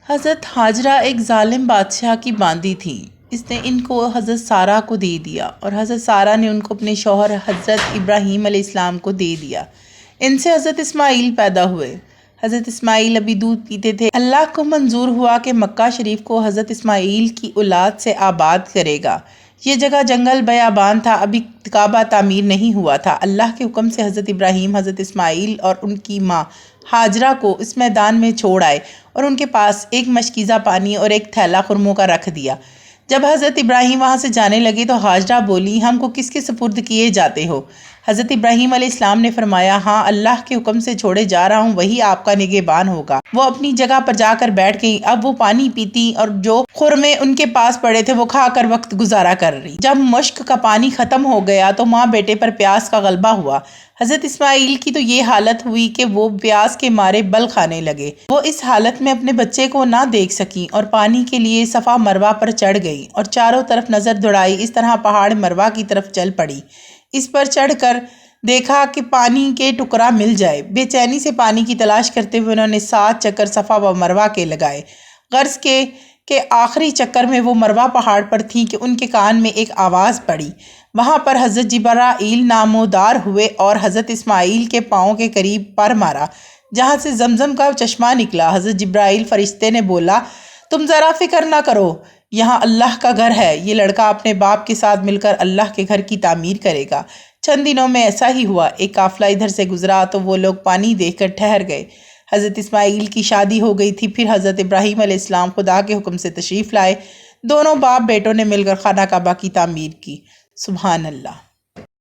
حضرت حاجرہ ایک ظالم بادشاہ کی باندی تھی۔ اس نے ان کو حضرت سارہ کو دے دیا اور حضرت سارہ نے ان کو اپنے شوہر حضرت ابراہیم علیہ السلام کو دے دیا۔ ان سے حضرت اسماعیل پیدا ہوئے۔ حضرت اسماعیل ابھی دودھ پیتے تھے۔ اللہ کو منظور ہوا کہ مکہ شریف کو حضرت اسماعیل کی اولاد سے آباد کرے گا۔ یہ جگہ جنگل بیابان تھا، ابھی کعبہ تعمیر نہیں ہوا تھا۔ اللہ کے حکم سے حضرت ابراہیم حضرت اسماعیل اور ان کی ماں حاجرہ کو اس میدان میں چھوڑ آئے اور ان کے پاس ایک مشکیزہ پانی اور ایک تھیلا خرموں کا رکھ دیا۔ جب حضرت ابراہیم وہاں سے جانے لگے تو حاجرہ بولی، ہم کو کس کے سپرد کیے جاتے ہو؟ حضرت ابراہیم علیہ السلام نے فرمایا، ہاں، اللہ کے حکم سے چھوڑے جا رہا ہوں، وہی آپ کا نگہبان ہوگا۔ وہ اپنی جگہ پر جا کر بیٹھ گئی۔ اب وہ پانی پیتی اور جو خرمے ان کے پاس پڑے تھے وہ کھا کر وقت گزارا کر رہی۔ جب مشک کا پانی ختم ہو گیا تو ماں بیٹے پر پیاس کا غلبہ ہوا۔ حضرت اسماعیل کی تو یہ حالت ہوئی کہ وہ پیاس کے مارے بل کھانے لگے۔ وہ اس حالت میں اپنے بچے کو نہ دیکھ سکیں اور پانی کے لیے صفا مروہ پر چڑھ گئی اور چاروں طرف نظر دوڑائی۔ اس طرح پہاڑ مروہ کی طرف چل پڑی۔ اس پر چڑھ کر دیکھا کہ پانی کے ٹکڑا مل جائے۔ بے چینی سے پانی کی تلاش کرتے ہوئے انہوں نے 7 چکر صفا و مروہ کے لگائے۔ غرض کہ آخری چکر میں وہ مروہ پہاڑ پر تھیں کہ ان کے کان میں ایک آواز پڑی۔ وہاں پر حضرت جبرائیل نمودار ہوئے اور حضرت اسماعیل کے پاؤں کے قریب پر مارا جہاں سے زمزم کا چشمہ نکلا۔ حضرت جبرائیل فرشتے نے بولا، تم ذرا فکر نہ کرو، یہاں اللہ کا گھر ہے، یہ لڑکا اپنے باپ کے ساتھ مل کر اللہ کے گھر کی تعمیر کرے گا۔ چند دنوں میں ایسا ہی ہوا۔ ایک قافلہ ادھر سے گزرا تو وہ لوگ پانی دیکھ کر ٹھہر گئے۔ حضرت اسماعیل کی شادی ہو گئی تھی۔ پھر حضرت ابراہیم علیہ السلام خدا کے حکم سے تشریف لائے۔ دونوں باپ بیٹوں نے مل کر خانہ کعبہ کی تعمیر کی۔ سبحان اللہ۔